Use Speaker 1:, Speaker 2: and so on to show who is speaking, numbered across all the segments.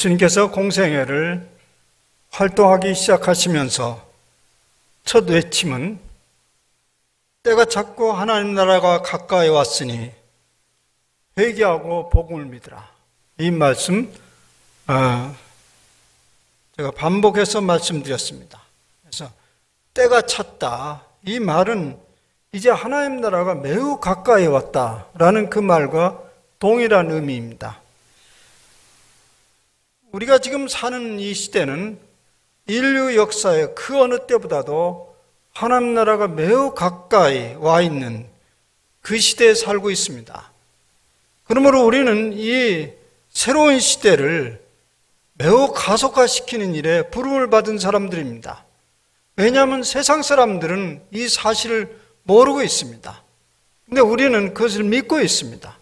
Speaker 1: 예수님께서 공생애를 활동하기 시작하시면서 첫 외침은 때가 찼고 하나님 나라가 가까이 왔으니 회개하고 복음을 믿으라. 이 말씀 제가 반복해서 말씀드렸습니다. 그래서 때가 찼다. 이 말은 이제 하나님 나라가 매우 가까이 왔다라는 그 말과 동일한 의미입니다. 우리가 지금 사는 이 시대는 인류 역사의 그 어느 때보다도 하나님 나라가 매우 가까이 와 있는 그 시대에 살고 있습니다. 그러므로 우리는 이 새로운 시대를 매우 가속화시키는 일에 부름을 받은 사람들입니다. 왜냐하면 세상 사람들은 이 사실을 모르고 있습니다. 근데 우리는 그것을 믿고 있습니다.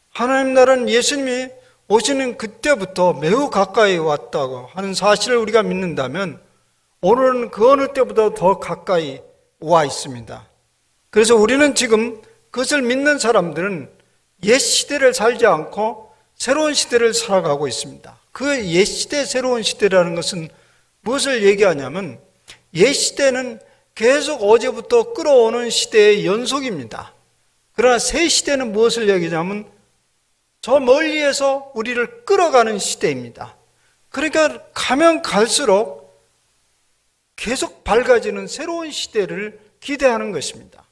Speaker 1: 하나님 나라는 예수님이 오시는 그때부터 매우 가까이 왔다고 하는 사실을 우리가 믿는다면 오늘은 그 어느 때보다 더 가까이 와 있습니다. 그래서 우리는 지금 그것을 믿는 사람들은 옛 시대를 살지 않고 새로운 시대를 살아가고 있습니다. 그 옛 시대, 새로운 시대라는 것은 무엇을 얘기하냐면 옛 시대는 계속 어제부터 끌어오는 시대의 연속입니다. 그러나 새 시대는 무엇을 얘기하냐면 저 멀리에서 우리를 끌어가는 시대입니다. 그러니까 가면 갈수록 계속 밝아지는 새로운 시대를 기대하는 것입니다.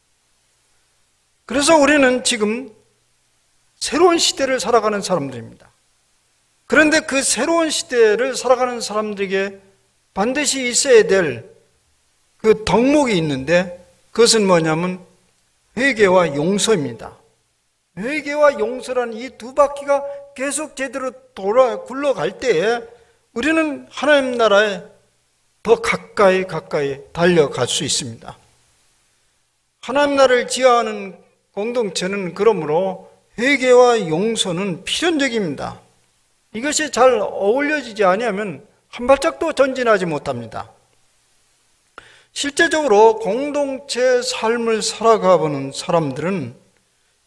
Speaker 1: 그래서 우리는 지금 새로운 시대를 살아가는 사람들입니다. 그런데 그 새로운 시대를 살아가는 사람들에게 반드시 있어야 될 그 덕목이 있는데 그것은 뭐냐면 회개와 용서입니다. 회개와 용서라는 이 두 바퀴가 계속 제대로 굴러갈 때에 우리는 하나님 나라에 더 가까이 달려갈 수 있습니다. 하나님 나라를 지향하는 공동체는 그러므로 회개와 용서는 필연적입니다. 이것이 잘 어울려지지 아니하면 한 발짝도 전진하지 못합니다. 실제적으로 공동체 삶을 살아가보는 사람들은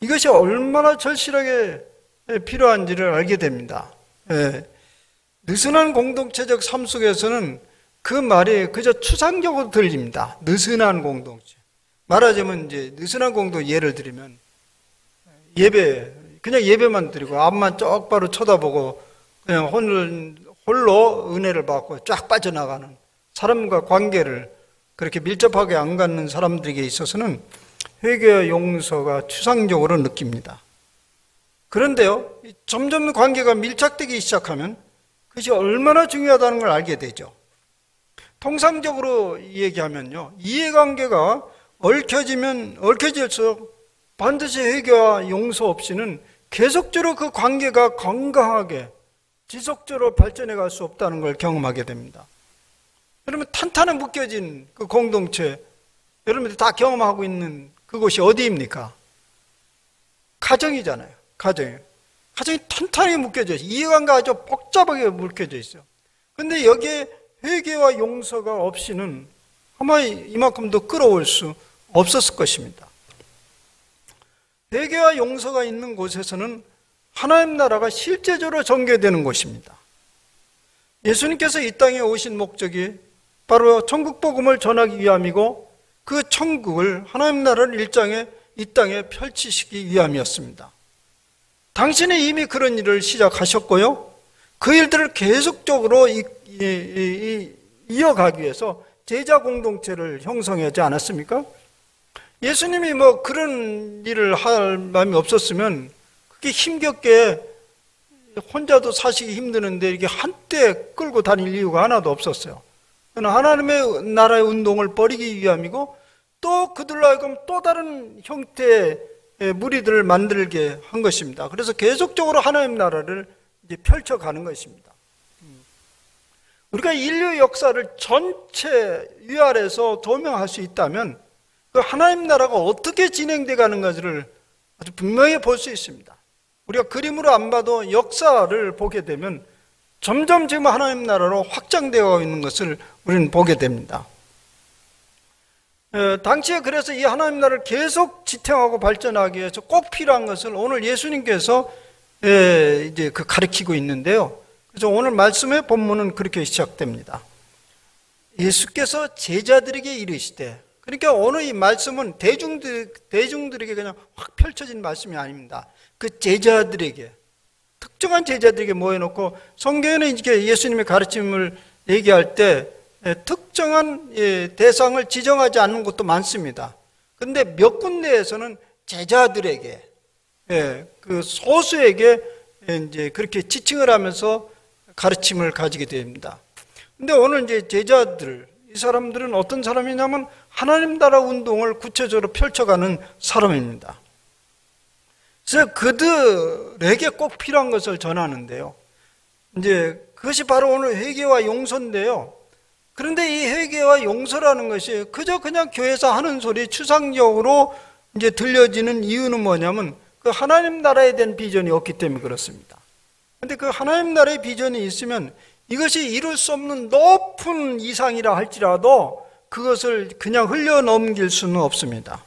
Speaker 1: 이것이 얼마나 절실하게 필요한지를 알게 됩니다. 느슨한 공동체적 삶 속에서는 그 말이 그저 추상적으로 들립니다. 느슨한 공동체. 말하자면 이제 느슨한 공동체 예를 들면 그냥 예배만 드리고 앞만 쪽바로 쳐다보고 그냥 홀로 은혜를 받고 쫙 빠져나가는 사람과 관계를 그렇게 밀접하게 안 갖는 사람들에게 있어서는 회개와 용서가 추상적으로 느낍니다. 그런데요, 점점 관계가 밀착되기 시작하면 그것이 얼마나 중요하다는 걸 알게 되죠. 통상적으로 얘기하면요, 이해관계가 얽혀질수록 반드시 회개와 용서 없이는 계속적으로 그 관계가 건강하게 지속적으로 발전해 갈 수 없다는 걸 경험하게 됩니다. 여러분, 탄탄한 묶여진 그 공동체, 여러분들이 다 경험하고 있는 그곳이 어디입니까? 가정이잖아요. 가정이 탄탄하게 묶여져 있어요. 이해관계가 아주 복잡하게 묶여져 있어요. 그런데 여기에 회개와 용서가 없이는 아마 이만큼도 끌어올 수 없었을 것입니다. 회개와 용서가 있는 곳에서는 하나님 나라가 실제적으로 전개되는 곳입니다. 예수님께서 이 땅에 오신 목적이 바로 천국 복음을 전하기 위함이고 그 천국을 하나님 나라를 이 땅에 펼치시기 위함이었습니다. 당신이 이미 그런 일을 시작하셨고요. 그 일들을 계속적으로 이어가기 위해서 제자 공동체를 형성하지 않았습니까? 예수님이 그런 일을 할 마음이 없었으면 그렇게 힘겹게 혼자도 사시기 힘드는데 이렇게 한때 끌고 다닐 이유가 하나도 없었어요. 하나님의 나라의 운동을 벌이기 위함이고 또 그들로 하여금 또 다른 형태의 무리들을 만들게 한 것입니다. 그래서 계속적으로 하나님 나라를 이제 펼쳐가는 것입니다. 우리가 인류 역사를 전체 위아래서 조명할 수 있다면 그 하나님 나라가 어떻게 진행돼 가는 것을 아주 분명히 볼 수 있습니다. 우리가 그림으로 안 봐도 역사를 보게 되면 점점 지금 하나님 나라로 확장되어 있는 것을 우리는 보게 됩니다. 당시에 그래서 이 하나님 나라를 계속 지탱하고 발전하기 위해서 꼭 필요한 것을 오늘 예수님께서 이제 가르치고 있는데요. 그래서 오늘 말씀의 본문은 그렇게 시작됩니다. 예수께서 제자들에게 이르시되, 그러니까 오늘 이 말씀은 대중들에게 그냥 확 펼쳐진 말씀이 아닙니다. 그 제자들에게, 특정한 제자들에게 모여놓고, 성경에는 이렇게 예수님의 가르침을 얘기할 때 특정한 대상을 지정하지 않는 것도 많습니다. 그런데 몇 군데에서는 제자들에게, 그 소수에게 이제 그렇게 지칭을 하면서 가르침을 가지게 됩니다. 근데 오늘 이제 제자들, 이 사람들은 어떤 사람이냐면 하나님 나라 운동을 구체적으로 펼쳐가는 사람입니다. 그래서 그들에게 꼭 필요한 것을 전하는데요. 이제 그것이 바로 오늘 회개와 용서인데요. 그런데 이 회개와 용서라는 것이 그저 그냥 교회에서 하는 소리, 추상적으로 이제 들려지는 이유는 뭐냐면 그 하나님 나라에 대한 비전이 없기 때문에 그렇습니다. 그런데 그 하나님 나라의 비전이 있으면 이것이 이룰 수 없는 높은 이상이라 할지라도 그것을 그냥 흘려 넘길 수는 없습니다.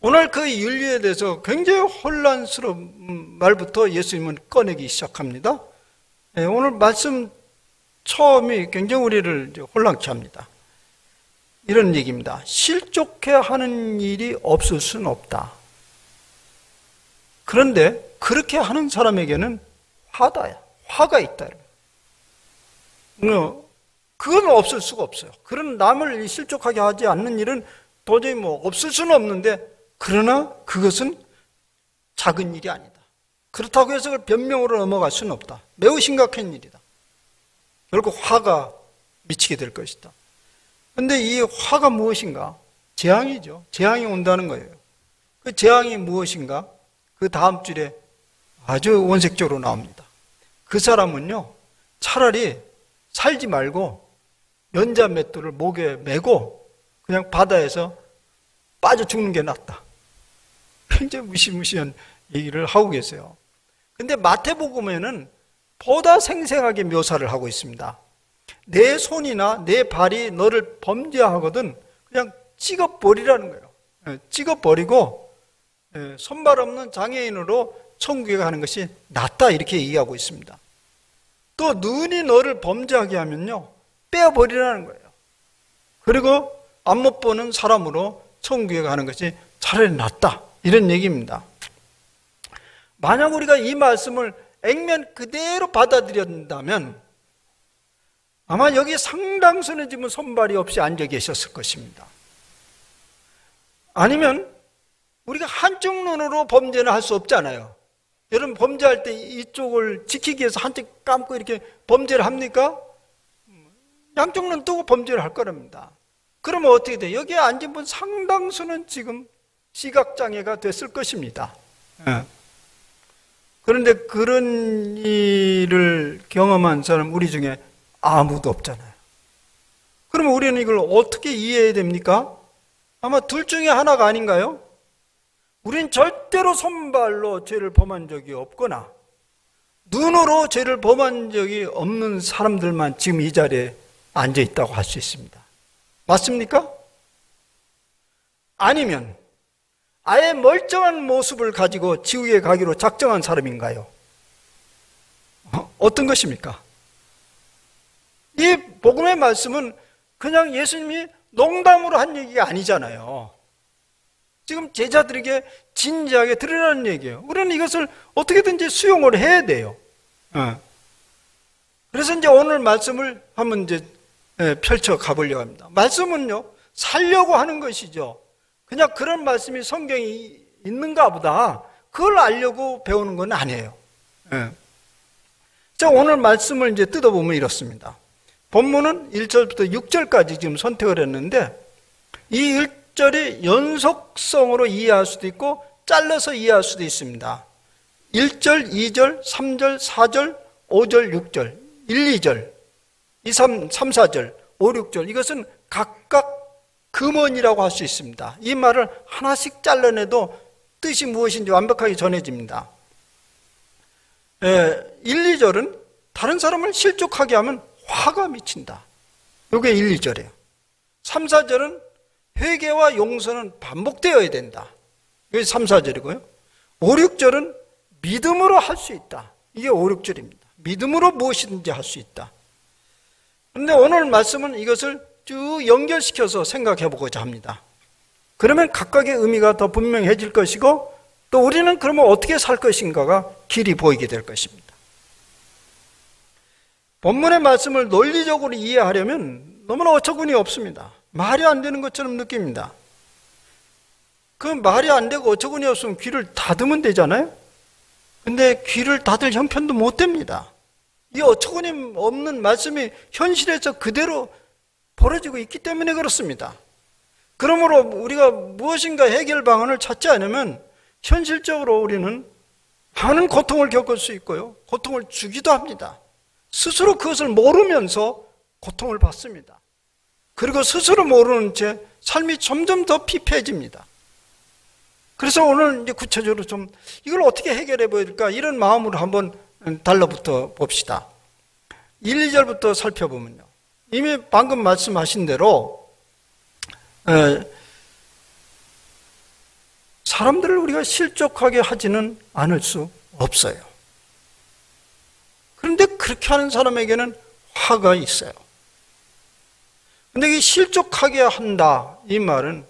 Speaker 1: 오늘 그 윤리에 대해서 굉장히 혼란스러운 말부터 예수님은 꺼내기 시작합니다. 오늘 말씀 처음이 굉장히 우리를 혼란케 합니다. 이런 얘기입니다. 실족해 하는 일이 없을 수는 없다. 그런데 그렇게 하는 사람에게는 화가 있다. 그건 없을 수가 없어요. 그런 남을 실족하게 하지 않는 일은 도저히 없을 수는 없는데, 그러나 그것은 작은 일이 아니다. 그렇다고 해서 그걸 변명으로 넘어갈 수는 없다. 매우 심각한 일이다. 결국 화가 미치게 될 것이다. 그런데 이 화가 무엇인가? 재앙이죠. 재앙이 온다는 거예요. 그 재앙이 무엇인가? 그 다음 줄에 아주 원색적으로 나옵니다. 그 사람은요, 차라리 살지 말고 연자 맷돌을 목에 메고 그냥 바다에서 빠져 죽는 게 낫다. 굉장히 무시무시한 얘기를 하고 계세요. 근데 마태복음에는 보다 생생하게 묘사를 하고 있습니다. 내 손이나 내 발이 너를 범죄하거든 그냥 찍어버리라는 거예요. 찍어버리고 손발 없는 장애인으로 천국에 가는 것이 낫다, 이렇게 얘기하고 있습니다. 또 눈이 너를 범죄하게 하면요, 빼어버리라는 거예요. 그리고 안 못 보는 사람으로 천국에 가는 것이 차라리 낫다, 이런 얘기입니다. 만약 우리가 이 말씀을 액면 그대로 받아들였다면 아마 여기 상당수는 지금 손발이 없이 앉아 계셨을 것입니다. 아니면 우리가 한쪽 눈으로 범죄는 할 수 없잖아요. 여러분, 범죄할 때 이쪽을 지키기 위해서 한쪽 감고 이렇게 범죄를 합니까? 양쪽 눈 뜨고 범죄를 할 거랍니다. 그러면 어떻게 돼요? 여기에 앉은 분 상당수는 지금 시각장애가 됐을 것입니다. 그런데 그런 일을 경험한 사람 우리 중에 아무도 없잖아요. 그러면 우리는 이걸 어떻게 이해해야 됩니까? 아마 둘 중에 하나가 아닌가요? 우린 절대로 손발로 죄를 범한 적이 없거나 눈으로 죄를 범한 적이 없는 사람들만 지금 이 자리에 앉아 있다고 할 수 있습니다. 맞습니까? 아니면 아예 멀쩡한 모습을 가지고 지옥에 가기로 작정한 사람인가요? 어떤 것입니까? 이 복음의 말씀은 그냥 예수님이 농담으로 한 얘기가 아니잖아요. 지금 제자들에게 진지하게 들으라는 얘기예요. 우리는 이것을 어떻게든지 수용을 해야 돼요. 그래서 이제 오늘 말씀을 한번 이제 펼쳐 가보려고 합니다. 말씀은요, 살려고 하는 것이죠. 그냥 그런 말씀이 성경에 있는가 보다, 그걸 알려고 배우는 건 아니에요. 자, 오늘 말씀을 이제 뜯어보면 이렇습니다. 본문은 1절부터 6절까지 지금 선택을 했는데, 이 1절이 연속성으로 이해할 수도 있고 잘라서 이해할 수도 있습니다. 1절, 2절, 3절, 4절, 5절, 6절, 1, 2절, 2, 3, 4절, 5, 6절, 이것은 각각 금원이라고 할 수 있습니다. 이 말을 하나씩 잘라내도 뜻이 무엇인지 완벽하게 전해집니다. 1, 2절은 다른 사람을 실족하게 하면 화가 미친다. 이게 1, 2절이에요. 3, 4절은 회개와 용서는 반복되어야 된다. 이게 3, 4절이고요. 5, 6절은 믿음으로 할 수 있다. 이게 5, 6절입니다. 믿음으로 무엇이든지 할 수 있다. 그런데 오늘 말씀은 이것을 쭉 연결시켜서 생각해 보고자 합니다. 그러면 각각의 의미가 더 분명해질 것이고 또 우리는 그러면 어떻게 살 것인가가 길이 보이게 될 것입니다. 본문의 말씀을 논리적으로 이해하려면 너무나 어처구니 없습니다. 말이 안 되는 것처럼 느낍니다. 그 말이 안 되고 어처구니 없으면 귀를 닫으면 되잖아요. 근데 귀를 닫을 형편도 못 됩니다. 이 어처구니 없는 말씀이 현실에서 그대로 벌어지고 있기 때문에 그렇습니다. 그러므로 우리가 무엇인가 해결 방안을 찾지 않으면 현실적으로 우리는 많은 고통을 겪을 수 있고요. 고통을 주기도 합니다. 스스로 그것을 모르면서 고통을 받습니다. 그리고 스스로 모르는 채 삶이 점점 더 피폐해집니다. 그래서 오늘 이제 구체적으로 좀 이걸 어떻게 해결해 보일까 이런 마음으로 한번 달라붙어 봅시다. 1, 2절부터 살펴보면요. 이미 방금 말씀하신 대로 사람들을 우리가 실족하게 하지는 않을 수 없어요. 그런데 그렇게 하는 사람에게는 화가 있어요. 근데 이 실족하게 한다 이 말은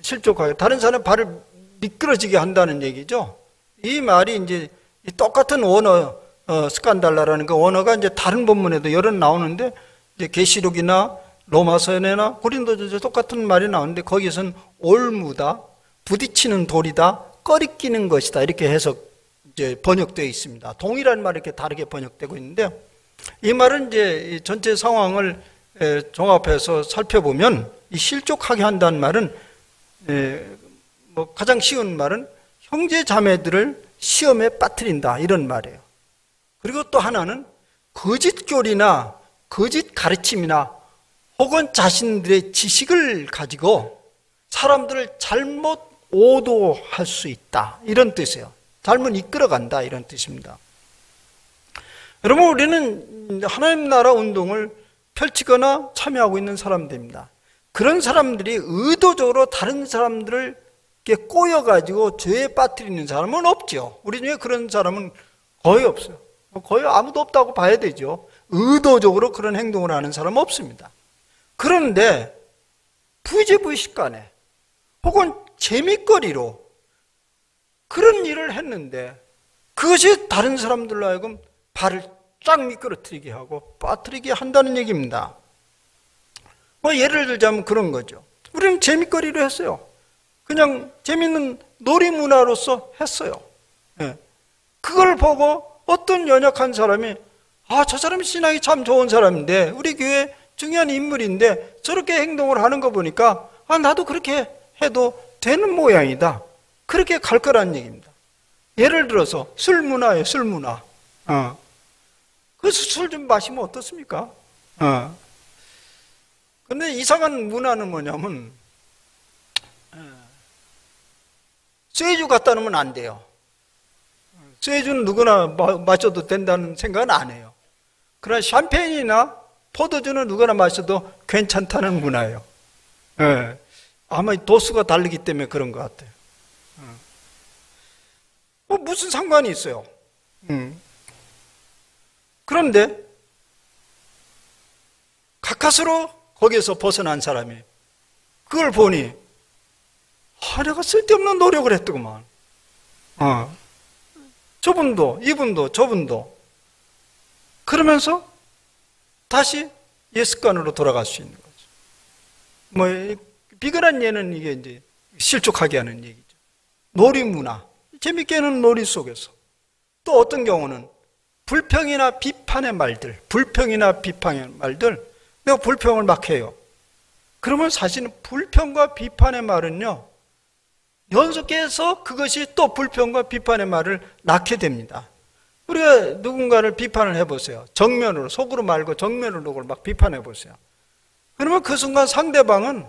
Speaker 1: 실족하게 다른 사람의 발을 미끄러지게 한다는 얘기죠. 이 말이 이제 똑같은 원어 스칸달라라는 그 원어가 이제 다른 본문에도 여러 나오는데 이제 계시록이나 로마서나 고린도전서 똑같은 말이 나오는데 거기서는 올무다, 부딪히는 돌이다, 꺼리끼는 것이다 이렇게 해석 이제 번역되어 있습니다. 동일한 말이 이렇게 다르게 번역되고 있는데 이 말은 이제 전체 상황을 종합해서 살펴보면 이 실족하게 한다는 말은 뭐 가장 쉬운 말은 형제 자매들을 시험에 빠뜨린다 이런 말이에요. 그리고 또 하나는 거짓 교리나 거짓 가르침이나 혹은 자신들의 지식을 가지고 사람들을 잘못 오도할 수 있다 이런 뜻이에요. 잘못 이끌어간다 이런 뜻입니다. 여러분 우리는 하나님 나라 운동을 펼치거나 참여하고 있는 사람들입니다. 그런 사람들이 의도적으로 다른 사람들을 이렇게 꼬여가지고 죄에 빠뜨리는 사람은 없죠. 우리 중에 그런 사람은 거의 없어요. 거의 아무도 없다고 봐야 되죠. 의도적으로 그런 행동을 하는 사람은 없습니다. 그런데 부지불식간에 혹은 재미거리로 그런 일을 했는데 그것이 다른 사람들로 하여금 발을 쫙 미끄러뜨리게 하고 빠뜨리게 한다는 얘기입니다. 뭐 예를 들자면 그런 거죠. 우리는 재미거리로 했어요. 그냥 재미있는 놀이문화로서 했어요. 그걸 보고 어떤 연약한 사람이 저 사람이 신앙이 참 좋은 사람인데 우리 교회 중요한 인물인데 저렇게 행동을 하는 거 보니까 나도 그렇게 해도 되는 모양이다. 그렇게 갈 거라는 얘기입니다. 예를 들어서 술 문화예요. 술 문화. 그래서 술 좀 마시면 어떻습니까? 근데 이상한 문화는 뭐냐면 쇠주 갖다 놓으면 안 돼요. 쇠주는 누구나 마셔도 된다는 생각은 안 해요. 그러나 샴페인이나 포도주는 누구나 마셔도 괜찮다는 문화예요. 아마 도수가 다르기 때문에 그런 것 같아요. 뭐 무슨 상관이 있어요. 그런데 가까스로 거기에서 벗어난 사람이 그걸 보니 내가 쓸데없는 노력을 했더구만. 저분도 이분도 저분도 그러면서 다시 옛 습관으로 돌아갈 수 있는 거죠. 뭐 비근한 예는 이게 이제 실족하게 하는 얘기죠. 놀이 문화, 재밌게 하는 놀이 속에서 또 어떤 경우는 불평이나 비판의 말들, 내가 불평을 막 해요. 그러면 사실은 불평과 비판의 말은요, 연속해서 그것이 또 불평과 비판의 말을 낳게 됩니다. 우리가 누군가를 비판을 해보세요. 정면으로, 속으로 말고 정면으로 막 비판해보세요. 그러면 그 순간 상대방은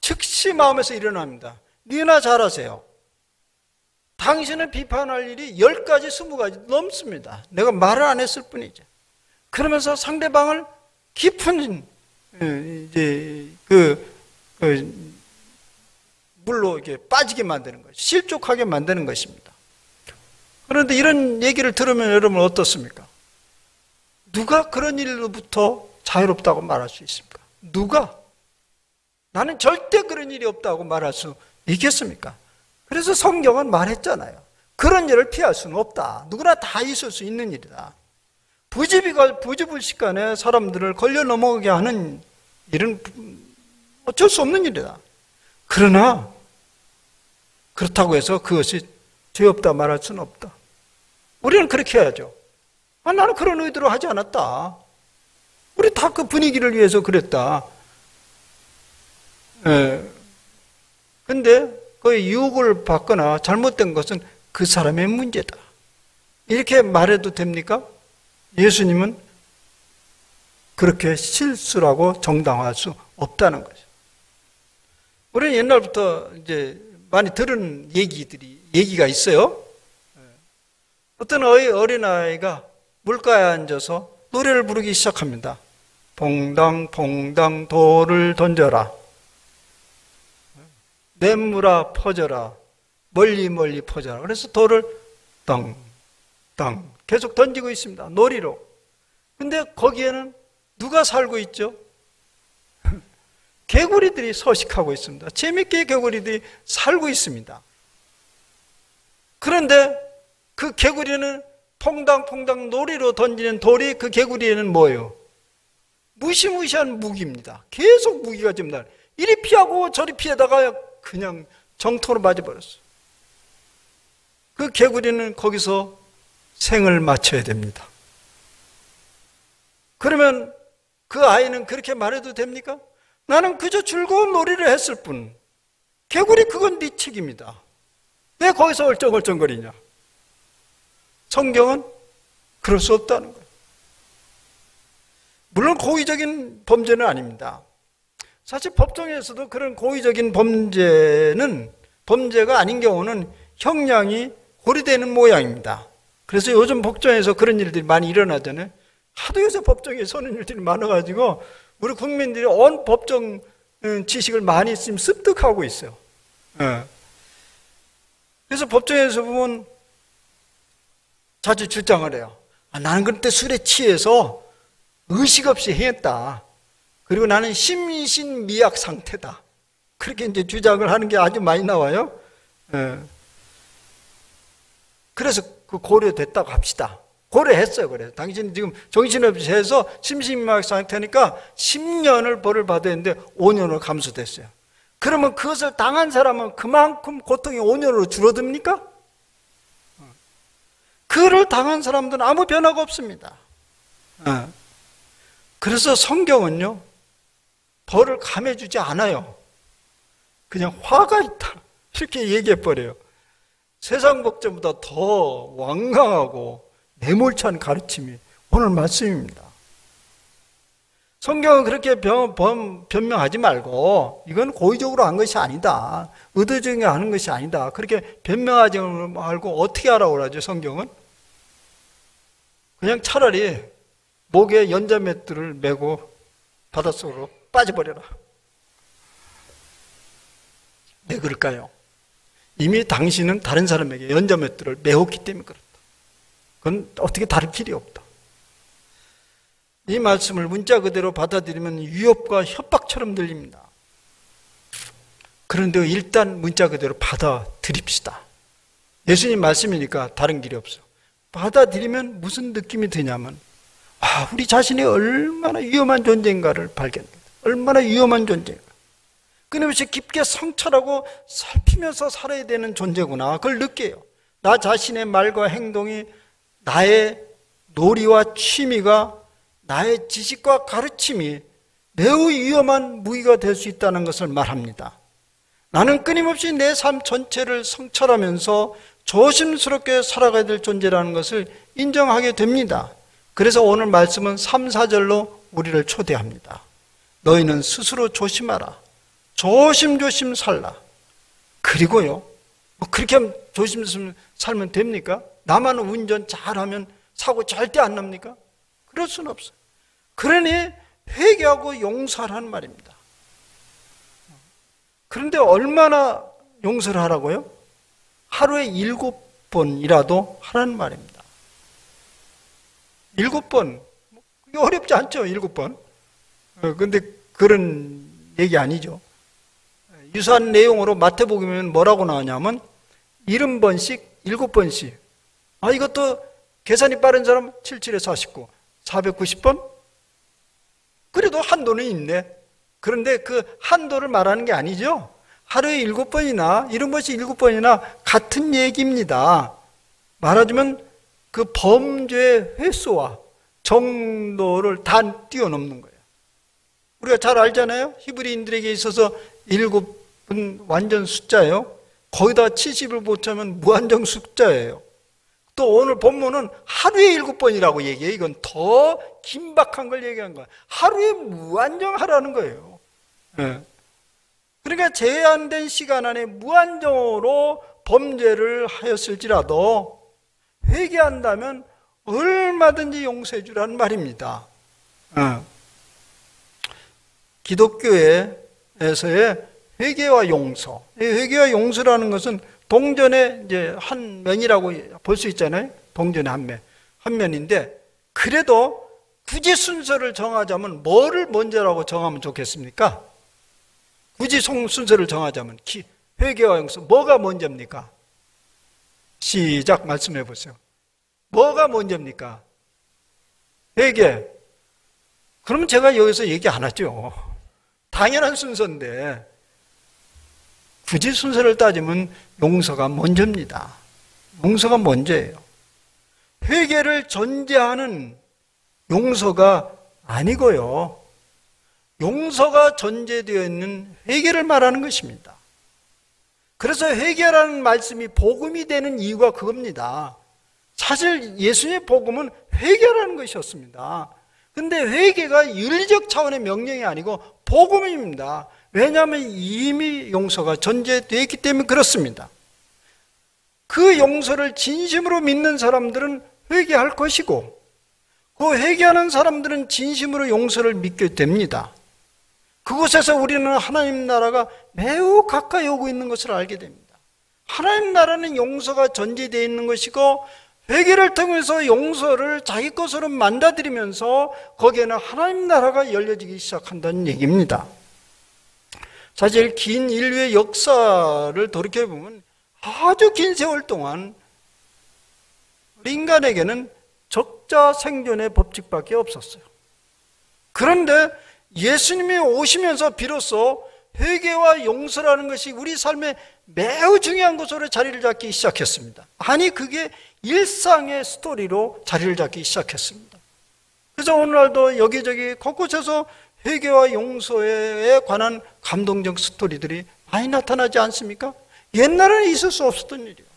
Speaker 1: 즉시 마음에서 일어납니다. 니나 잘하세요. 당신을 비판할 일이 10가지, 20가지 넘습니다. 내가 말을 안 했을 뿐이죠. 그러면서 상대방을 깊은 물로 이렇게 빠지게 만드는 것이, 실족하게 만드는 것입니다. 그런데 이런 얘기를 들으면 여러분 어떻습니까? 누가 그런 일로부터 자유롭다고 말할 수 있습니까? 누가? 나는 절대 그런 일이 없다고 말할 수 있겠습니까? 그래서 성경은 말했잖아요. 그런 일을 피할 수는 없다. 누구나 다 있을 수 있는 일이다. 부지불식간에 사람들을 걸려 넘어가게 하는 일은 어쩔 수 없는 일이다. 그러나 그렇다고 해서 그것이 죄 없다 말할 수는 없다. 우리는 그렇게 해야죠. 나는 그런 의도로 하지 않았다. 우리 다 그 분위기를 위해서 그랬다. 근데 그 유혹을 받거나 잘못된 것은 그 사람의 문제다. 이렇게 말해도 됩니까? 예수님은 그렇게 실수라고 정당화할 수 없다는 거죠. 우리는 옛날부터 이제 많이 들은 얘기가 있어요. 어떤 어린아이가 물가에 앉아서 노래를 부르기 시작합니다. 퐁당 퐁당 돌을 던져라. 냇물아 퍼져라. 멀리 멀리 퍼져라. 그래서 돌을 땅 계속 던지고 있습니다. 놀이로. 근데 거기에는 누가 살고 있죠? 개구리들이 서식하고 있습니다. 재밌게 개구리들이 살고 있습니다. 그런데 그 개구리는 퐁당퐁당 놀이로 던지는 돌이 그 개구리에는 뭐예요? 무시무시한 무기입니다. 계속 무기가 지금 날 이리 피하고 저리 피하다가 그냥 정토로 맞아버렸어요. 그 개구리는 거기서 생을 마쳐야 됩니다. 그러면 그 아이는 그렇게 말해도 됩니까? 나는 그저 즐거운 놀이를 했을 뿐. 개구리 그건 네 책임이다. 왜 거기서 얼쩡얼쩡거리냐? 성경은 그럴 수 없다는 거예요. 물론 고의적인 범죄는 아닙니다. 사실 법정에서도 그런 고의적인 범죄가 아닌 경우는 형량이 고려되는 모양입니다. 그래서 요즘 법정에서 그런 일들이 많이 일어나잖아요. 하도 요새 법정에 서는 일들이 많아가지고 우리 국민들이 온 법정 지식을 많이 지금 습득하고 있어요. 그래서 법정에서 보면 자주 주장을 해요. 나는 그때 술에 취해서 의식 없이 행했다. 그리고 나는 심신미약 상태다. 그렇게 이제 주장을 하는 게 아주 많이 나와요. 그래서 그 고려됐다고 합시다. 고려했어요. 그래서 당신이 지금 정신없이 해서 심신미약 상태니까 10년을 벌을 받아야 되는데 5년으로 감소됐어요. 그러면 그것을 당한 사람은 그만큼 고통이 5년으로 줄어듭니까? 그를 당한 사람들은 아무 변화가 없습니다. 그래서 성경은요, 벌을 감해주지 않아요. 그냥 화가 있다. 이렇게 얘기해버려요. 세상 복제보다 더 완강하고 매몰찬 가르침이 오늘 말씀입니다. 성경은 그렇게 변명하지 말고 이건 고의적으로 한 것이 아니다. 의도적인 하는 것이 아니다. 그렇게 변명하지 말고 어떻게 하라고 그러죠, 성경은? 그냥 차라리 목에 연자맷돌을 메고 바닷속으로 빠져버려라. 왜 그럴까요? 이미 당신은 다른 사람에게 연자맷돌을 메웠기 때문에 그렇다. 그건 어떻게 다른 길이 없다. 이 말씀을 문자 그대로 받아들이면 위협과 협박처럼 들립니다. 그런데 일단 문자 그대로 받아들입시다. 예수님 말씀이니까 다른 길이 없어. 받아들이면 무슨 느낌이 드냐면 우리 자신이 얼마나 위험한 존재인가를 발견합니다. 얼마나 위험한 존재인가. 끊임없이 깊게 성찰하고 살피면서 살아야 되는 존재구나. 그걸 느껴요. 나 자신의 말과 행동이 나의 놀이와 취미가 나의 지식과 가르침이 매우 위험한 무기가 될 수 있다는 것을 말합니다. 나는 끊임없이 내 삶 전체를 성찰하면서 조심스럽게 살아가야 될 존재라는 것을 인정하게 됩니다. 그래서 오늘 말씀은 3, 4절로 우리를 초대합니다. 너희는 스스로 조심하라. 조심조심 살라. 그리고요, 그렇게 하면 조심조심 살면 됩니까? 나만 운전 잘하면 사고 절대 안 납니까? 그럴 수는 없어요. 그러니 회개하고 용서를 하는 말입니다. 그런데 얼마나 용서를 하라고요? 하루에 7번이라도 하라는 말입니다. 7번, 그게 어렵지 않죠, 7번. 근데 그런 얘기 아니죠. 유사한 내용으로 마태복음에는 뭐라고 나오냐면 70번씩 7번씩. 이것도 계산이 빠른 사람 77에 49, 490번? 그래도 한도는 있네. 그런데 그 한도를 말하는 게 아니죠. 하루에 7번이나 70번씩 7번이나 같은 얘기입니다. 말하자면 그 범죄의 횟수와 정도를 다 뛰어넘는 거예요. 우리가 잘 알잖아요. 히브리인들에게 있어서 7은 완전 숫자예요. 거기다 70을 붙이면 무한정 숫자예요. 또 오늘 본문은 하루에 7번이라고 얘기해요. 이건 더 긴박한 걸 얘기한 거예요. 하루에 무한정하라는 거예요. 네. 그러니까 제한된 시간 안에 무한정으로 범죄를 하였을지라도 회개한다면 얼마든지 용서해 주라는 말입니다. 기독교에서의 회개와 용서. 회개와 용서라는 것은 동전의 이제 한 면이라고 볼 수 있잖아요. 동전의 한 면. 한 면인데, 그래도 굳이 순서를 정하자면 뭐를 먼저라고 정하면 좋겠습니까? 굳이 순서를 정하자면 회개와 용서 뭐가 먼저입니까? 시작 말씀해 보세요. 뭐가 먼저입니까? 회개. 그러면 제가 여기서 얘기 안 하죠. 당연한 순서인데 굳이 순서를 따지면 용서가 먼저입니다. 용서가 먼저예요. 회개를 전제하는 용서가 아니고요. 용서가 전제되어 있는 회개를 말하는 것입니다. 그래서 회개라는 말씀이 복음이 되는 이유가 그겁니다. 사실 예수님의 복음은 회개라는 것이었습니다. 근데 회개가 윤리적 차원의 명령이 아니고 복음입니다. 왜냐하면 이미 용서가 전제되어 있기 때문에 그렇습니다. 그 용서를 진심으로 믿는 사람들은 회개할 것이고, 그 회개하는 사람들은 진심으로 용서를 믿게 됩니다. 그곳에서 우리는 하나님 나라가 매우 가까이 오고 있는 것을 알게 됩니다. 하나님 나라는 용서가 전제되어 있는 것이고, 회개를 통해서 용서를 자기 것으로 만들어들이면서 거기에는 하나님 나라가 열려지기 시작한다는 얘기입니다. 사실 긴 인류의 역사를 돌이켜보면 아주 긴 세월 동안 우리 인간에게는 적자 생존의 법칙밖에 없었어요. 그런데 예수님이 오시면서 비로소 회개와 용서라는 것이 우리 삶에 매우 중요한 것으로 자리를 잡기 시작했습니다. 아니, 그게 일상의 스토리로 자리를 잡기 시작했습니다. 그래서 오늘날도 여기저기 곳곳에서 회개와 용서에 관한 감동적 스토리들이 많이 나타나지 않습니까? 옛날에는 있을 수 없었던 일이에요.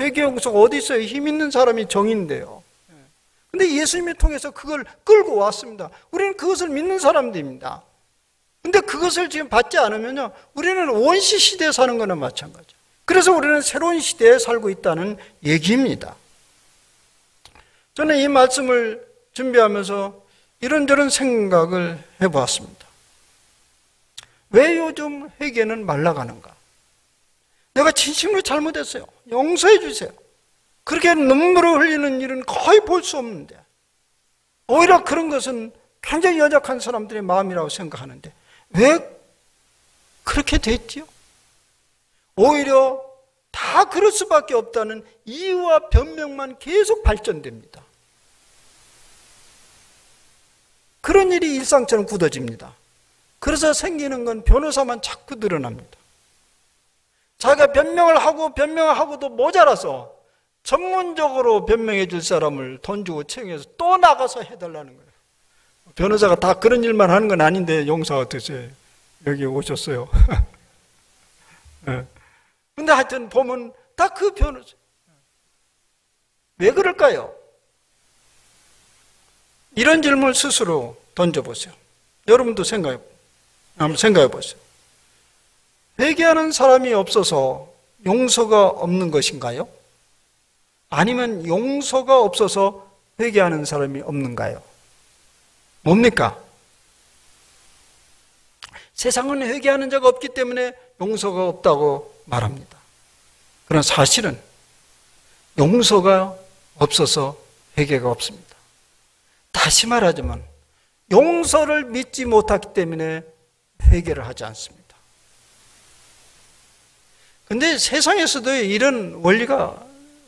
Speaker 1: 회개 용서가 어디 있어요? 힘 있는 사람이 정인데요. 근데 예수님을 통해서 그걸 끌고 왔습니다. 우리는 그것을 믿는 사람들입니다. 근데 그것을 지금 받지 않으면요, 우리는 원시 시대에 사는 거나 마찬가지죠. 그래서 우리는 새로운 시대에 살고 있다는 얘기입니다. 저는 이 말씀을 준비하면서 이런저런 생각을 해보았습니다. 왜 요즘 회개는 말라가는가? 내가 진심으로 잘못했어요. 용서해 주세요. 그렇게 눈물을 흘리는 일은 거의 볼 수 없는데, 오히려 그런 것은 굉장히 연약한 사람들의 마음이라고 생각하는데 왜 그렇게 됐지요? 오히려 다 그럴 수밖에 없다는 이유와 변명만 계속 발전됩니다. 그런 일이 일상처럼 굳어집니다. 그래서 생기는 건 변호사만 자꾸 늘어납니다. 자기가 변명을 하고도 모자라서 전문적으로 변명해 줄 사람을 돈 주고 채용해서 또 나가서 해달라는 거예요. 변호사가 다 그런 일만 하는 건 아닌데 용사 어떠세요? 여기 오셨어요. 근데 하여튼 보면 다 그 변호사. 왜 그럴까요? 이런 질문을 스스로 던져보세요. 여러분도 한번 생각해 보세요. 회개하는 사람이 없어서 용서가 없는 것인가요? 아니면 용서가 없어서 회개하는 사람이 없는가요? 뭡니까? 세상은 회개하는 자가 없기 때문에 용서가 없다고 말합니다. 그러나 사실은 용서가 없어서 회개가 없습니다. 다시 말하자면 용서를 믿지 못했기 때문에 회개를 하지 않습니다. 근데 세상에서도 이런 원리가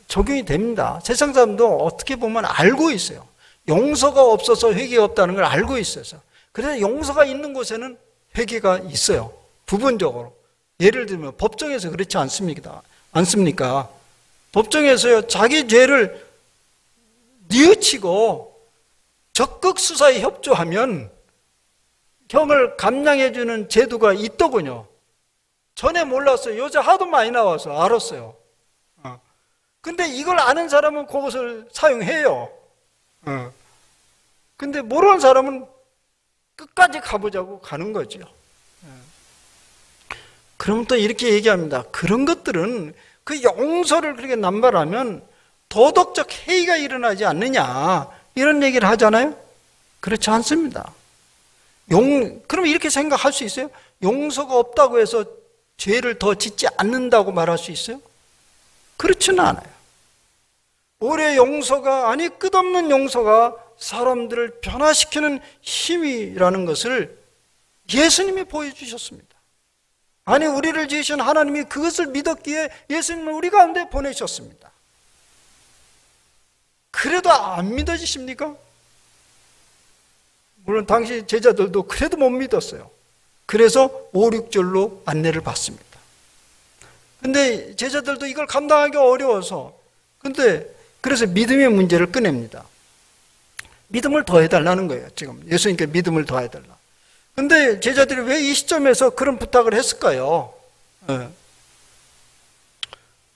Speaker 1: 적용이 됩니다. 세상 사람도 어떻게 보면 알고 있어요. 용서가 없어서 회개가 없다는 걸 알고 있어서. 그래서 용서가 있는 곳에는 회개가 있어요. 부분적으로. 예를 들면 법정에서 그렇지 않습니까? 법정에서요, 자기 죄를 뉘우치고 적극 수사에 협조하면 형을 감량해주는 제도가 있더군요. 전에 몰랐어요. 요새 하도 많이 나와서 알았어요. 근데 이걸 아는 사람은 그것을 사용해요. 근데 모르는 사람은 끝까지 가보자고 가는 거죠. 그럼 또 이렇게 얘기합니다. 그런 것들은 그 용서를 그렇게 남발하면 도덕적 해이가 일어나지 않느냐, 이런 얘기를 하잖아요. 그렇지 않습니다. 그럼 이렇게 생각할 수 있어요? 용서가 없다고 해서 죄를 더 짓지 않는다고 말할 수 있어요? 그렇지는 않아요. 오래 용서가, 아니 끝없는 용서가 사람들을 변화시키는 힘이라는 것을 예수님이 보여주셨습니다. 아니 우리를 지으신 하나님이 그것을 믿었기에 예수님을 우리 가운데 보내셨습니다. 그래도 안 믿어지십니까? 물론 당시 제자들도 그래도 못 믿었어요. 그래서 5, 6절로 안내를 받습니다. 근데 제자들도 이걸 감당하기 어려워서, 그래서 믿음의 문제를 꺼냅니다. 믿음을 더해달라는 거예요. 지금 예수님께 믿음을 더해달라. 근데 제자들이 왜 이 시점에서 그런 부탁을 했을까요?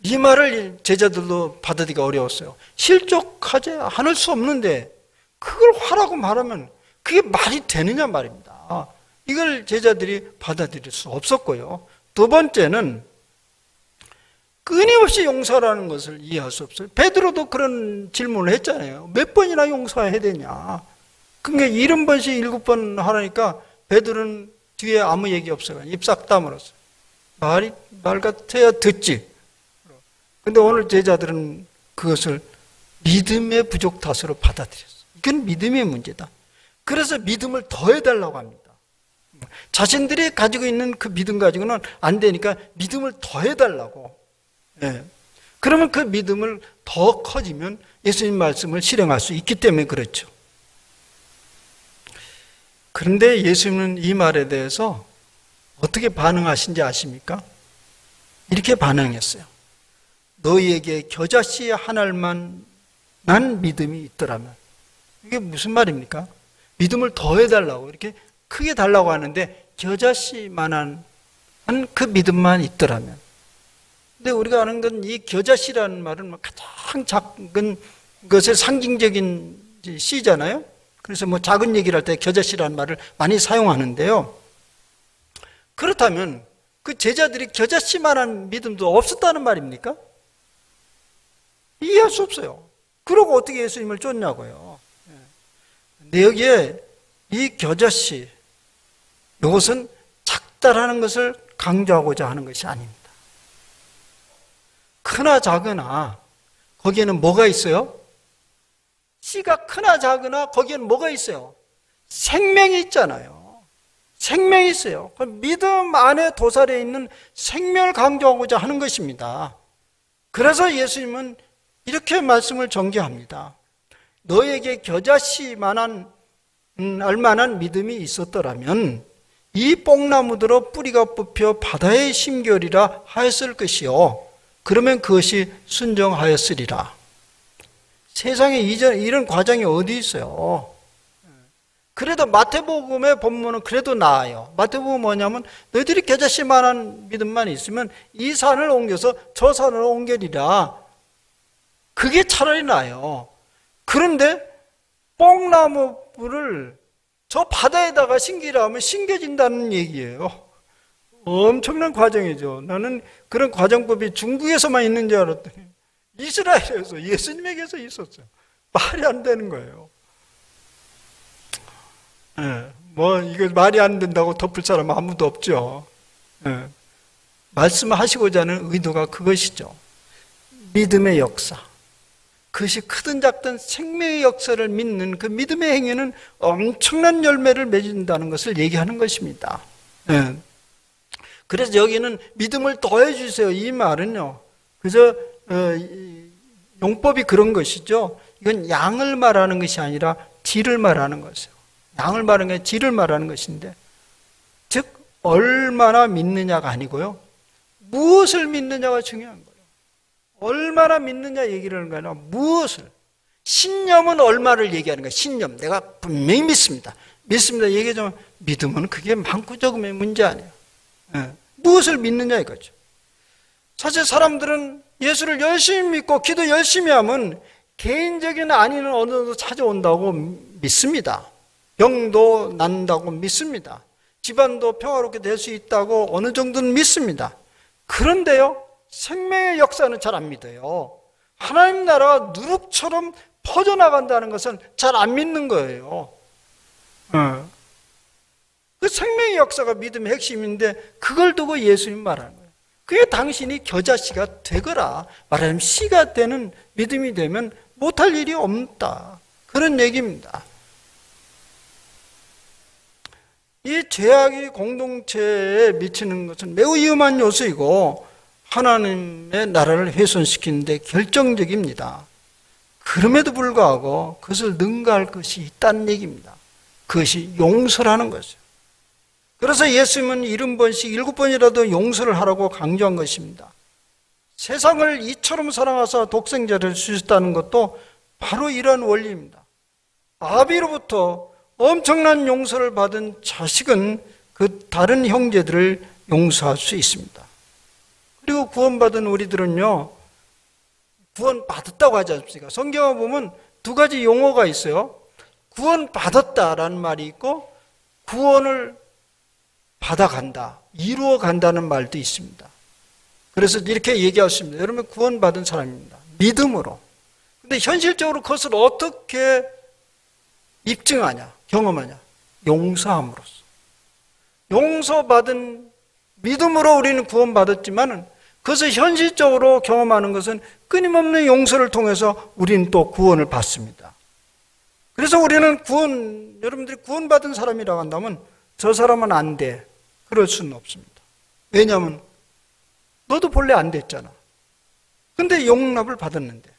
Speaker 1: 이 말을 제자들도 받아들이기가 어려웠어요. 실족하지 않을 수 없는데 그걸 하라고 말하면 그게 말이 되느냐 말입니다. 이걸 제자들이 받아들일 수 없었고요. 두 번째는 끊임없이 용서라는 것을 이해할 수 없어요. 베드로도 그런 질문을 했잖아요. 몇 번이나 용서해야 되냐. 그러니까 70번씩 7번 하라니까 베드로는 뒤에 아무 얘기 없어요. 입 싹 다물었어요. 말 같아야 듣지. 근데 오늘 제자들은 그것을 믿음의 부족 탓으로 받아들였어요. 이건 믿음의 문제다. 그래서 믿음을 더해달라고 합니다. 자신들이 가지고 있는 그 믿음 가지고는 안 되니까 믿음을 더해달라고. 그러면 그 믿음을 더 커지면 예수님 말씀을 실행할 수 있기 때문에 그렇죠. 그런데 예수님은 이 말에 대해서 어떻게 반응하신지 아십니까? 이렇게 반응했어요. 너희에게 겨자씨 한 알만 난 믿음이 있더라면. 이게 무슨 말입니까? 믿음을 더해달라고, 이렇게 크게 달라고 하는데 겨자씨만한 그 믿음만 있더라면. 근데 우리가 아는 건 이 겨자씨라는 말은 가장 작은 것의 상징적인 씨잖아요. 그래서 작은 얘기를 할 때 겨자씨라는 말을 많이 사용하는데요. 그렇다면 그 제자들이 겨자씨만한 믿음도 없었다는 말입니까? 이해할 수 없어요. 그러고 어떻게 예수님을 쫓냐고요. 근데 여기에 이 겨자씨, 이것은 작다라는 것을 강조하고자 하는 것이 아닙니다. 크나 작으나 거기에는 뭐가 있어요? 씨가 크나 작으나 거기에는 뭐가 있어요? 생명이 있잖아요. 생명이 있어요. 믿음 안에 도살해 있는 생명을 강조하고자 하는 것입니다. 그래서 예수님은 이렇게 말씀을 전개합니다. 너에게 겨자씨만한 알만한 믿음이 있었더라면 이 뽕나무들어 뿌리가 뽑혀 바다에 심겨리라 하였을 것이요. 그러면 그것이 순종하였으리라. 세상에 이런 과정이 어디 있어요? 그래도 마태복음의 본문은 그래도 나아요. 마태복음은 뭐냐면 너희들이 겨자씨만한 믿음만 있으면 이 산을 옮겨서 저 산으로 옮겨리라. 그게 차라리 나아요. 그런데 뽕나무를 저 바다에다가 심기라 하면 심겨진다는 얘기예요. 엄청난 과정이죠. 나는 그런 과정법이 중국에서만 있는 줄 알았더니 이스라엘에서 예수님에게서 있었어요. 말이 안 되는 거예요. 이거 말이 안 된다고 덮을 사람 아무도 없죠. 말씀하시고자 하는 의도가 그것이죠. 믿음의 역사. 그것이 크든 작든 생명의 역사를 믿는 그 믿음의 행위는 엄청난 열매를 맺는다는 것을 얘기하는 것입니다. 네. 그래서 여기는 믿음을 더해 주세요. 이 말은요, 그저 용법이 그런 것이죠. 이건 양을 말하는 것이 아니라 질을 말하는 것이에요. 양을 말하는 게 질을 말하는 것인데, 즉 얼마나 믿느냐가 아니고요, 무엇을 믿느냐가 중요한 거예요. 얼마나 믿느냐 얘기를 하는 거 아니라 무엇을. 신념은 얼마를 얘기하는 거예요. 신념, 내가 분명히 믿습니다. 얘기하자면 믿음은 그게 많고 적음의 문제 아니에요. 네. 무엇을 믿느냐 이거죠. 사실 사람들은 예수를 열심히 믿고 기도 열심히 하면 개인적인 안위는 어느 정도 찾아온다고 믿습니다. 병도 난다고 믿습니다. 집안도 평화롭게 될 수 있다고 어느 정도는 믿습니다. 그런데요, 생명의 역사는 잘 안 믿어요. 하나님 나라가 누룩처럼 퍼져나간다는 것은 잘 안 믿는 거예요. 그 생명의 역사가 믿음의 핵심인데 그걸 두고 예수님 말하는 거예요. 그게 당신이 겨자씨가 되거라. 말하자면 씨가 되는 믿음이 되면 못할 일이 없다. 그런 얘기입니다. 이 죄악이 공동체에 미치는 것은 매우 위험한 요소이고 하나님의 나라를 훼손시키는데 결정적입니다. 그럼에도 불구하고 그것을 능가할 것이 있다는 얘기입니다. 그것이 용서라는 것이죠. 그래서 예수님은 70번씩 7번이라도 용서를 하라고 강조한 것입니다. 세상을 이처럼 사랑하사 독생자를 주셨다는 것도 바로 이러한 원리입니다. 아비로부터 엄청난 용서를 받은 자식은 그 다른 형제들을 용서할 수 있습니다. 그리고 구원받은 우리들은요, 구원받았다고 하지 않습니까? 성경에 보면 두 가지 용어가 있어요. 구원받았다라는 말이 있고 구원을 받아간다, 이루어간다는 말도 있습니다. 그래서 이렇게 얘기할 수 있습니다. 여러분, 구원받은 사람입니다. 믿음으로. 근데 현실적으로 그것을 어떻게 입증하냐, 경험하냐? 용서함으로써. 용서받은 믿음으로 우리는 구원받았지만은 그것을 현실적으로 경험하는 것은 끊임없는 용서를 통해서 우리는 또 구원을 받습니다. 그래서 우리는 여러분들이 구원받은 사람이라고 한다면 저 사람은 안 돼. 그럴 수는 없습니다. 왜냐하면 너도 본래 안 됐잖아. 근데 용납을 받았는데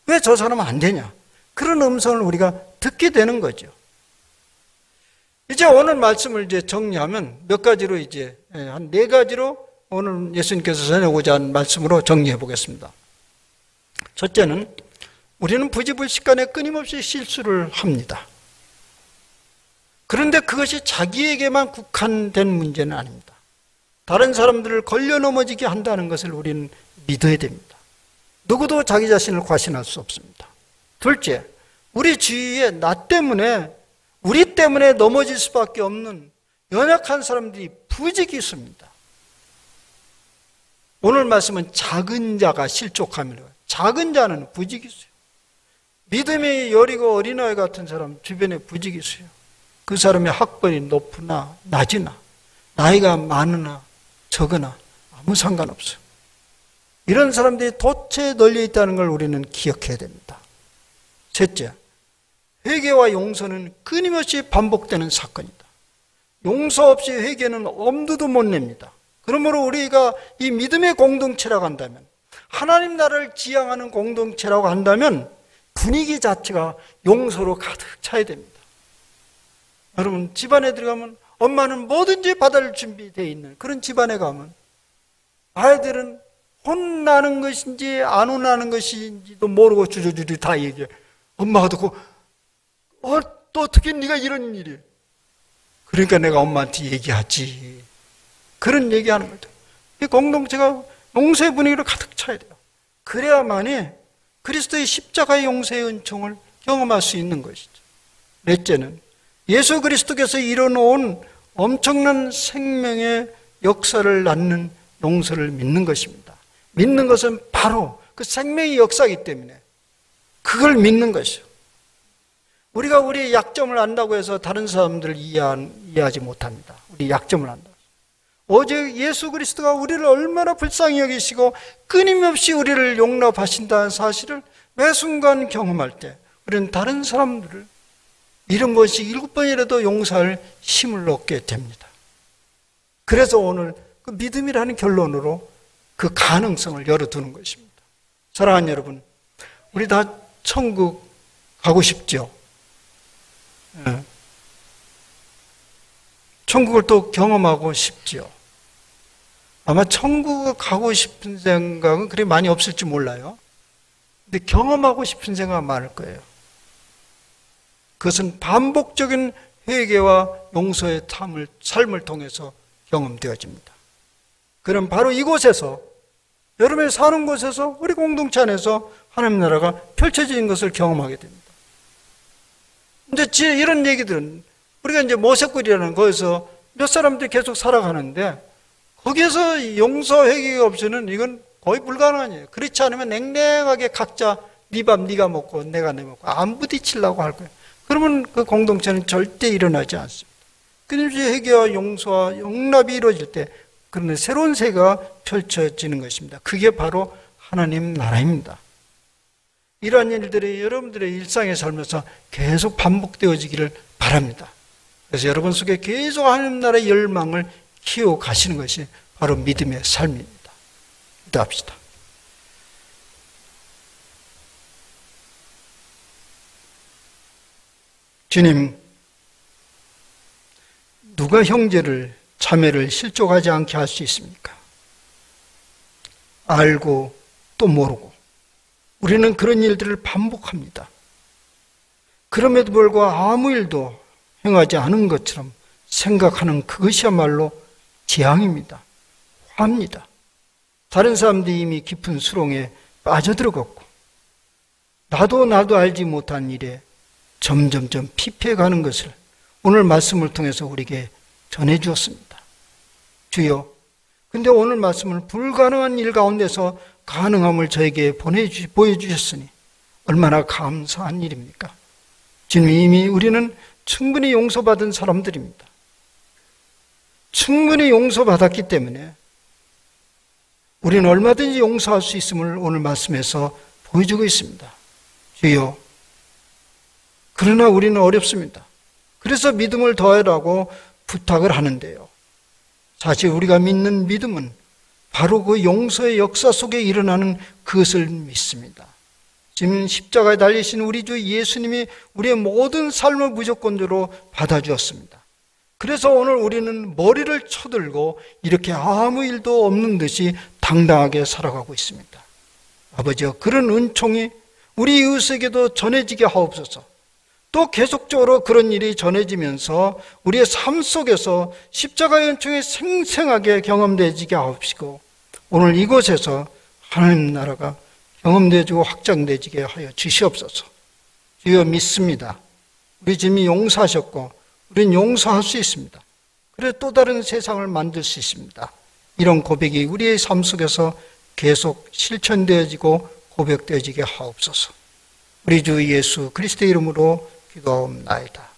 Speaker 1: 왜 저 사람은 안 되냐? 그런 음성을 우리가 듣게 되는 거죠. 이제 오늘 말씀을 이제 정리하면 몇 가지로 이제 한 4가지로 오늘 예수님께서 전하고자 하는 말씀으로 정리해 보겠습니다. 첫째는 우리는 부지불식간에 끊임없이 실수를 합니다. 그런데 그것이 자기에게만 국한된 문제는 아닙니다. 다른 사람들을 걸려 넘어지게 한다는 것을 우리는 믿어야 됩니다. 누구도 자기 자신을 과신할 수 없습니다. 둘째, 우리 주위에 우리 때문에 넘어질 수밖에 없는 연약한 사람들이 부지기 있습니다. 오늘 말씀은 작은 자가 실족함이라고. 작은 자는 부지기 있어요. 믿음이 여리고 어린아이 같은 사람 주변에 부지기 있어요. 그 사람의 학벌이 높으나 낮으나 나이가 많으나 적으나 아무 상관없어요. 이런 사람들이 도처에 널려 있다는 걸 우리는 기억해야 됩니다. 셋째, 회개와 용서는 끊임없이 반복되는 사건이다. 용서 없이 회개는 엄두도 못 냅니다. 그러므로 우리가 이 믿음의 공동체라고 한다면, 하나님 나라를 지향하는 공동체라고 한다면 분위기 자체가 용서로 가득 차야 됩니다. 여러분, 집안에 들어가면 엄마는 뭐든지 받을 준비되어 있는 그런 집안에 가면 아이들은 혼나는 것인지 안 혼나는 것인지도 모르고 주저주저 다 얘기해. 엄마가 듣고 또 어떻게 네가 이런 일이, 그러니까 내가 엄마한테 얘기하지, 그런 얘기하는 거죠. 이 공동체가 용서의 분위기로 가득 차야 돼요. 그래야만이 그리스도의 십자가의 용서의 은총을 경험할 수 있는 것이죠. 넷째는 예수 그리스도께서 이뤄놓은 엄청난 생명의 역사를 낳는 용서를 믿는 것입니다. 믿는 것은 바로 그 생명의 역사이기 때문에 그걸 믿는 것이죠. 우리가 우리의 약점을 안다고 해서 다른 사람들을 이해하지 못합니다. 우리 약점을 안다고. 오직 예수 그리스도가 우리를 얼마나 불쌍히 여기시고 끊임없이 우리를 용납하신다는 사실을 매 순간 경험할 때 우리는 다른 사람들을 이런 것이 7번이라도 용서할 힘을 얻게 됩니다. 그래서 오늘 그 믿음이라는 결론으로 그 가능성을 열어두는 것입니다. 사랑하는 여러분, 우리 다 천국 가고 싶죠? 네. 천국을 또 경험하고 싶죠. 아마 천국을 가고 싶은 생각은 그리 많이 없을지 몰라요. 근데 경험하고 싶은 생각은 많을 거예요. 그것은 반복적인 회개와 용서의 삶을 통해서 경험되어집니다. 그럼 바로 이곳에서, 여러분이 사는 곳에서, 우리 공동체 안에서 하나님 나라가 펼쳐지는 것을 경험하게 됩니다. 이제 이런 얘기들은 우리가 이제 모세골이라는 거기서 몇 사람들이 계속 살아가는데 거기에서 용서 회개가 없이는 이건 거의 불가능해요. 그렇지 않으면 냉랭하게 각자 네 밥 네가 먹고 내가 내 먹고 안 부딪히려고 할 거예요. 그러면 그 공동체는 절대 일어나지 않습니다. 끊임없이 회개와 용서와 용납이 이루어질 때 그런 새로운 세계가 펼쳐지는 것입니다. 그게 바로 하나님 나라입니다. 이러한 일들이 여러분들의 일상에 살면서 계속 반복되어지기를 바랍니다. 그래서 여러분 속에 계속 하나님 나라의 열망을 키워 가시는 것이 바로 믿음의 삶입니다. 기도합시다. 주님, 누가 형제를 자매를 실족하지 않게 할 수 있습니까? 알고 또 모르고 우리는 그런 일들을 반복합니다. 그럼에도 불구하고 아무 일도 행하지 않은 것처럼 생각하는 그것이야말로 재앙입니다. 화입니다. 다른 사람들이 이미 깊은 수렁에 빠져들어갔고 나도 알지 못한 일에 점점점 피폐해가는 것을 오늘 말씀을 통해서 우리에게 전해주었습니다. 주여, 근데 오늘 말씀은 불가능한 일 가운데서 가능함을 저에게 보여주셨으니 얼마나 감사한 일입니까? 지금 이미 우리는 충분히 용서받은 사람들입니다. 충분히 용서받았기 때문에 우리는 얼마든지 용서할 수 있음을 오늘 말씀에서 보여주고 있습니다. 주여, 그러나 우리는 어렵습니다. 그래서 믿음을 더하라고 부탁을 하는데요. 사실 우리가 믿는 믿음은 바로 그 용서의 역사 속에 일어나는 그것을 믿습니다. 지금 십자가에 달리신 우리 주 예수님이 우리의 모든 삶을 무조건적으로 받아주었습니다. 그래서 오늘 우리는 머리를 쳐들고 이렇게 아무 일도 없는 듯이 당당하게 살아가고 있습니다. 아버지여, 그런 은총이 우리 이웃에게도 전해지게 하옵소서. 또 계속적으로 그런 일이 전해지면서 우리의 삶 속에서 십자가의 은총이 생생하게 경험되어지게 하옵시고 오늘 이곳에서 하나님 나라가 경험되어지고 확장되어지게 하여 주시옵소서. 주여, 믿습니다. 우리 주님이 용서하셨고 우리는 용서할 수 있습니다. 그래서 또 다른 세상을 만들 수 있습니다. 이런 고백이 우리의 삶 속에서 계속 실천되어지고 고백되어지게 하옵소서. 우리 주 예수 그리스도의 이름으로 기도하옵나이다.